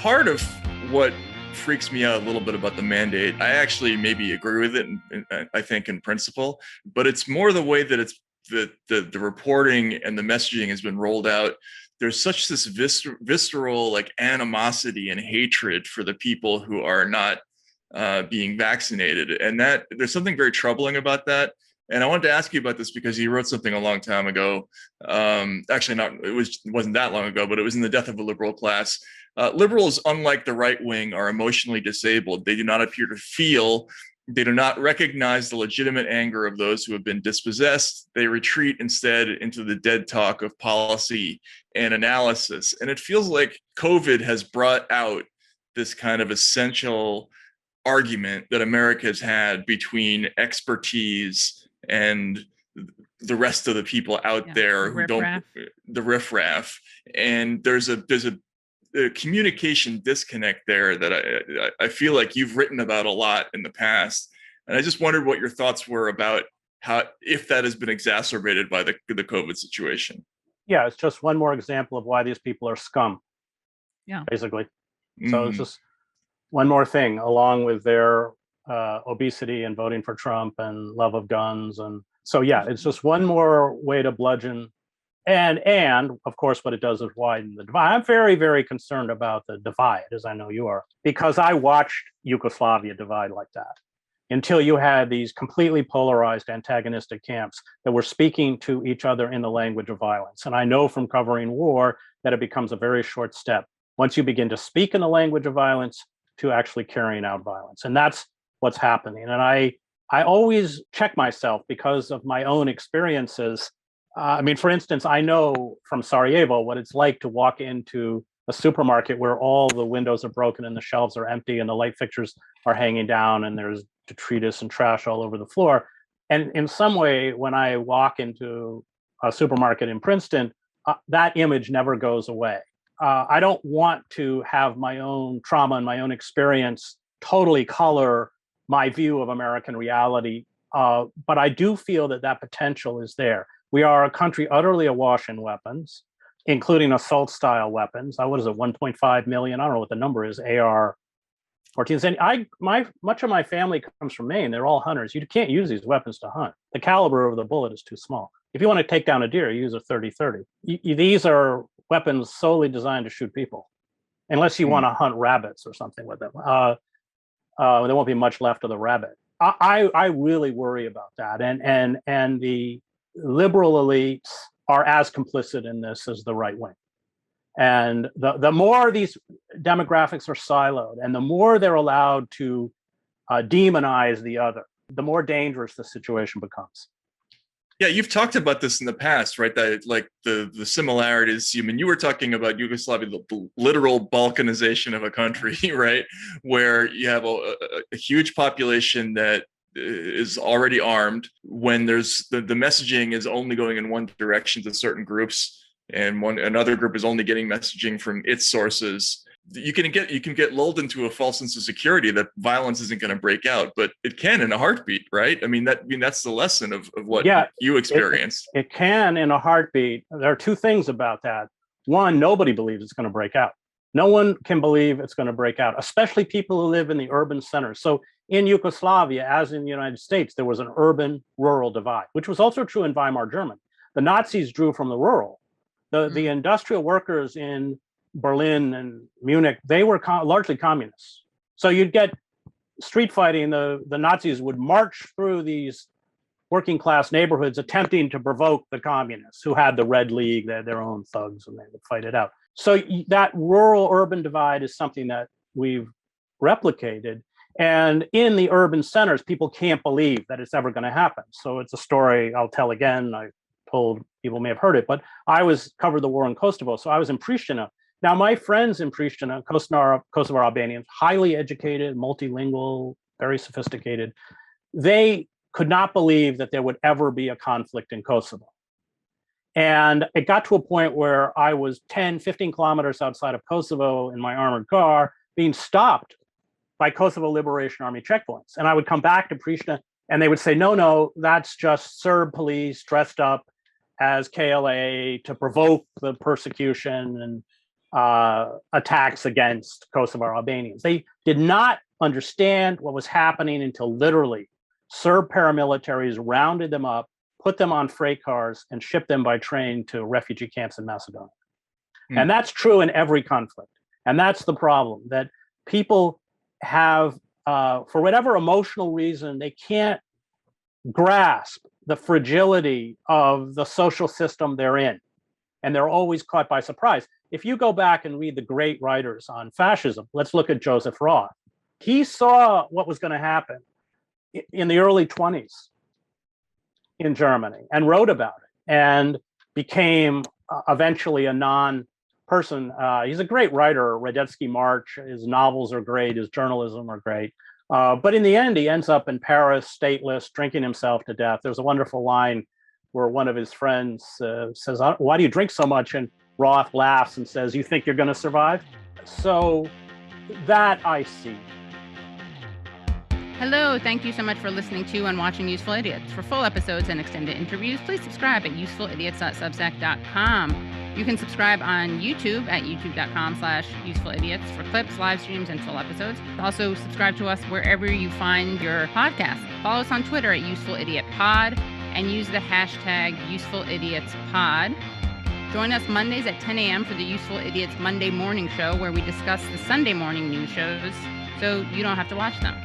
part of what freaks me out a little bit about the mandate, I actually maybe agree with it, I think in principle, but it's more the way that it's the reporting and the messaging has been rolled out. There's such this visceral like animosity and hatred for the people who are not being vaccinated, and that there's something very troubling about that. And I wanted to ask you about this because you wrote something a long time ago. Actually, wasn't that long ago, but it was in The Death of a Liberal Class. Liberals, unlike the right wing, are emotionally disabled. They do not appear to feel. They do not recognize the legitimate anger of those who have been dispossessed. They retreat instead into the dead talk of policy and analysis. And it feels like COVID has brought out this kind of essential argument that America has had between expertise and the rest of the people out there who don't, the riffraff. And there's a communication disconnect there that I feel like you've written about a lot in the past. And I just wondered what your thoughts were about how, if that has been exacerbated by the COVID situation. Yeah, it's just one more example of why these people are scum. Yeah, basically. So it's just one more thing, along with their obesity and voting for Trump and love of guns. And so, yeah, it's just one more way to bludgeon. And of course, what it does is widen the divide. I'm very, very concerned about the divide, as I know you are, because I watched Yugoslavia divide like that until you had these completely polarized antagonistic camps that were speaking to each other in the language of violence. And I know from covering war that it becomes a very short step once you begin to speak in the language of violence to actually carrying out violence. And that's what's happening. And I always check myself because of my own experiences. I mean, for instance, I know from Sarajevo what it's like to walk into a supermarket where all the windows are broken and the shelves are empty and the light fixtures are hanging down and there's detritus and trash all over the floor. And in some way, when I walk into a supermarket in Princeton, that image never goes away. I don't want to have my own trauma and my own experience totally color my view of American reality. But I do feel that that potential is there. We are a country utterly awash in weapons, including assault-style weapons. What is it, 1.5 million? I don't know what the number is, AR-14s. And much of my family comes from Maine. They're all hunters. You can't use these weapons to hunt. The caliber of the bullet is too small. If you want to take down a deer, you use a 30-30. These are weapons solely designed to shoot people, unless you want to hunt rabbits or something with them. There won't be much left of the rabbit. I really worry about that. And the liberal elites are as complicit in this as the right wing. And the more these demographics are siloed and the more they're allowed to demonize the other, the more dangerous the situation becomes. Yeah, you've talked about this in the past, right? That like the similarities. I mean, you were talking about Yugoslavia, the literal balkanization of a country, right? Where you have a huge population that is already armed. When there's the messaging is only going in one direction to certain groups, and another group is only getting messaging from its sources. You can get lulled into a false sense of security that violence isn't going to break out, but it can in a heartbeat, right? That's the lesson of what you experienced. It can in a heartbeat. There are two things about that. One, nobody believes it's going to break out. No one can believe it's going to break out, especially people who live in the urban centers. So in Yugoslavia, as in the United States, there was an urban-rural divide, which was also true in Weimar Germany. The Nazis drew from the rural. The industrial workers in Berlin and Munich, they were largely communists. So you'd get street fighting. The Nazis would march through these working class neighborhoods attempting to provoke the communists who had the Red League, they had their own thugs, and they would fight it out. So that rural-urban divide is something that we've replicated. And in the urban centers, people can't believe that it's ever going to happen. So it's a story I'll tell again. I told people may have heard it, but I covered the war in Kosovo. So I was in Pristina. Now, my friends in Pristina, Kosovo Albanians, highly educated, multilingual, very sophisticated, they could not believe that there would ever be a conflict in Kosovo. And it got to a point where I was 10, 15 kilometers outside of Kosovo in my armored car being stopped by Kosovo Liberation Army checkpoints. And I would come back to Pristina and they would say, no, that's just Serb police dressed up as KLA to provoke the persecution. And attacks against Kosovar Albanians. They did not understand what was happening until literally Serb paramilitaries rounded them up, put them on freight cars, and shipped them by train to refugee camps in Macedonia. And that's true in every conflict. And that's the problem, that people have, for whatever emotional reason, they can't grasp the fragility of the social system they're in. And they're always caught by surprise. If you go back and read the great writers on fascism, let's look at Joseph Roth. He saw what was going to happen in the early 20s in Germany and wrote about it and became eventually a non-person. He's a great writer. Radetzky March, his novels are great, his journalism are great. But in the end, he ends up in Paris, stateless, drinking himself to death. There's a wonderful line where one of his friends says, "Why do you drink so much?" And Roth laughs and says, "You think you're going to survive?" So that I see. Hello, thank you so much for listening to and watching Useful Idiots. For full episodes and extended interviews, please subscribe at usefulidiots.substack.com. You can subscribe on YouTube at youtube.com/usefulidiots for clips, live streams, and full episodes. Also, subscribe to us wherever you find your podcasts. Follow us on Twitter at UsefulIdiotPod and use the hashtag UsefulIdiotsPod. Join us Mondays at 10 a.m. for the Useful Idiots Monday Morning Show, where we discuss the Sunday morning news shows so you don't have to watch them.